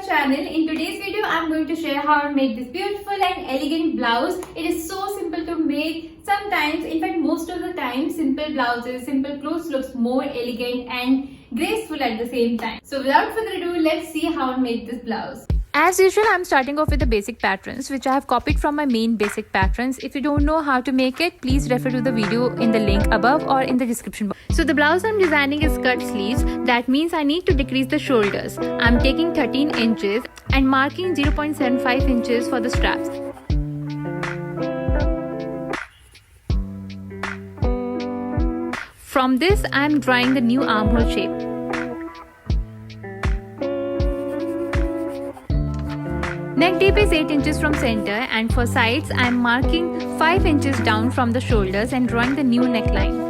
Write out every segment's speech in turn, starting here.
channel. In today's video, I'm going to share how I make this beautiful and elegant blouse. It is so simple to make. Sometimes, in fact most of the time, simple blouses, simple clothes looks more elegant and graceful at the same time. So without further ado, let's see how I made this blouse. As usual, I'm starting off with the basic patterns which I have copied from my main basic patterns. If you don't know how to make it, please refer to the video in the link above or in the description box. So the blouse I'm designing is cut sleeves. That means I need to decrease the shoulders. I'm taking 13 inches and marking 0.75 inches for the straps. From this, I'm drawing the new armhole shape. Neck deep is 8 inches from center, and for sides I am marking 5 inches down from the shoulders and drawing the new neckline.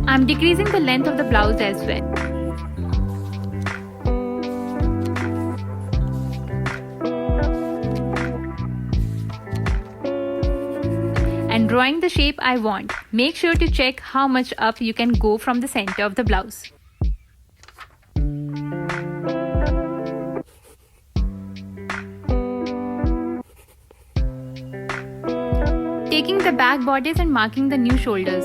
I am decreasing the length of the blouse as well. And drawing the shape I want. Make sure to check how much up you can go from the center of the blouse. Taking the back bodice and marking the new shoulders.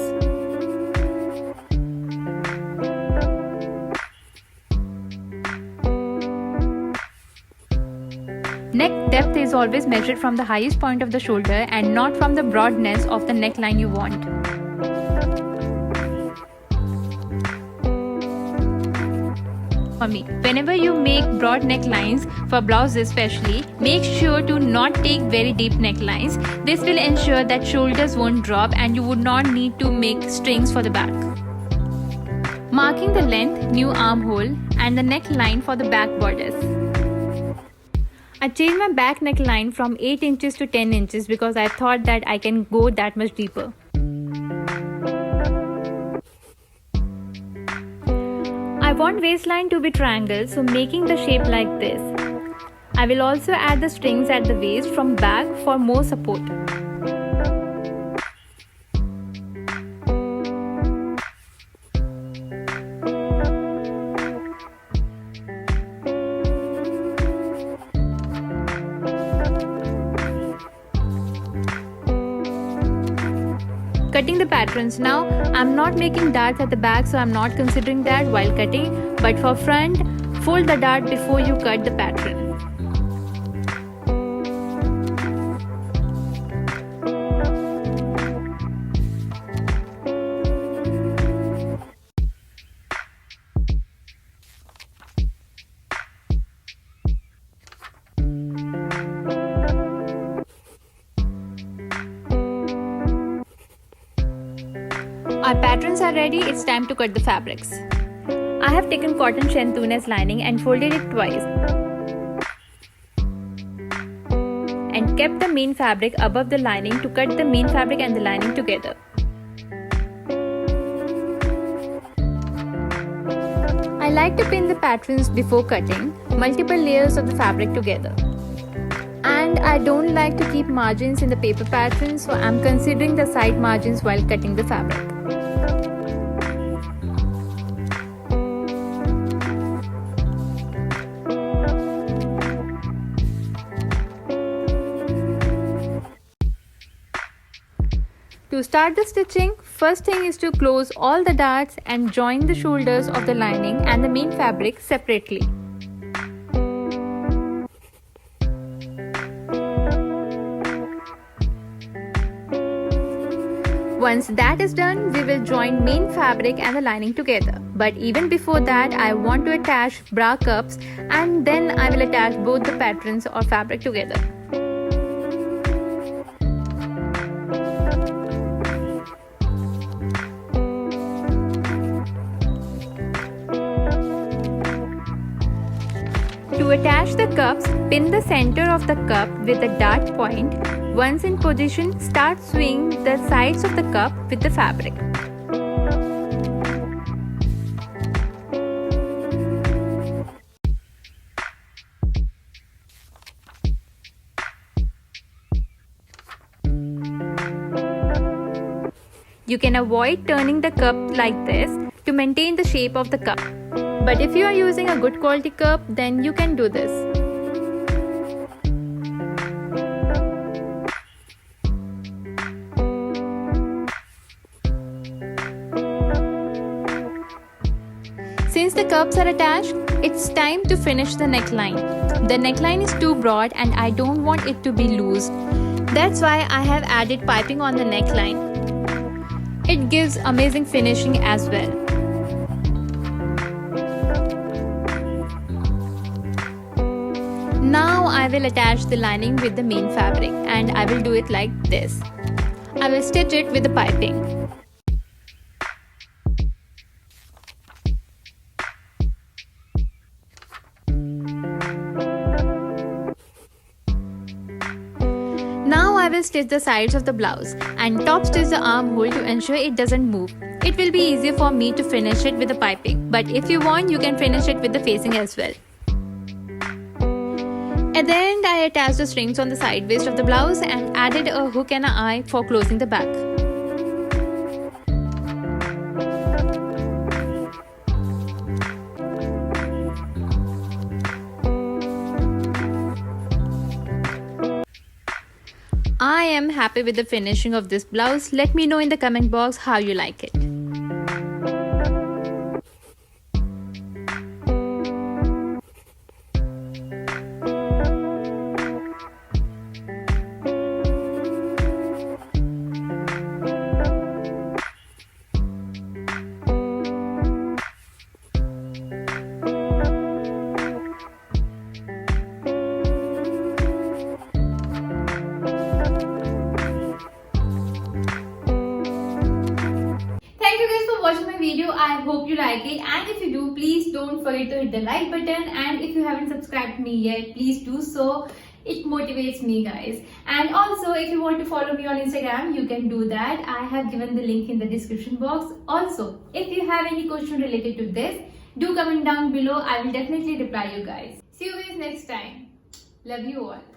Neck depth is always measured from the highest point of the shoulder and not from the broadness of the neckline you want. For me, whenever you make broad necklines, for blouses especially, make sure to not take very deep necklines. This will ensure that shoulders won't drop and you would not need to make strings for the back. Marking the length, new armhole and the neckline for the back bodice. I changed my back neckline from 8 inches to 10 inches because I thought that I can go that much deeper. I want waistline to be triangle, so making the shape like this. I will also add the strings at the waist from back for more support. Cutting the patterns now. I'm not making darts at the back, so I'm not considering that while cutting, but for front, fold the dart before you cut the pattern. Our patterns are ready, it's time to cut the fabrics. I have taken cotton shantoon as lining and folded it twice. And kept the main fabric above the lining to cut the main fabric and the lining together. I like to pin the patterns before cutting, multiple layers of the fabric together. And I don't like to keep margins in the paper pattern, so I'm considering the side margins while cutting the fabric. To start the stitching, first thing is to close all the darts and join the shoulders of the lining and the main fabric separately. Once that is done, we will join main fabric and the lining together. But even before that, I want to attach bra cups and then I will attach both the patterns or fabric together. To attach the cups, pin the center of the cup with the dart point. Once in position, start swinging the sides of the cup with the fabric. You can avoid turning the cup like this to maintain the shape of the cup. But if you are using a good quality cup, then you can do this. Since the cups are attached, it's time to finish the neckline. The neckline is too broad and I don't want it to be loose. That's why I have added piping on the neckline. It gives amazing finishing as well. Now I will attach the lining with the main fabric, and I will do it like this. I will stitch it with the piping. Now I will stitch the sides of the blouse and top stitch the armhole to ensure it doesn't move. It will be easier for me to finish it with the piping, but if you want, you can finish it with the facing as well. At the end, I attached the strings on the side waist of the blouse and added a hook and an eye for closing the back. I am happy with the finishing of this blouse. Let me know in the comment box how you like it. Thank you guys for watching my video. I hope you like it, and if you do, please don't forget to hit the like button, and if you haven't subscribed to me yet, please do so. It motivates me, guys. And also, if you want to follow me on Instagram, you can do that. I have given the link in the description box. Also, if you have any question related to this, do comment down below. I will definitely reply you guys. See you guys next time. Love you all.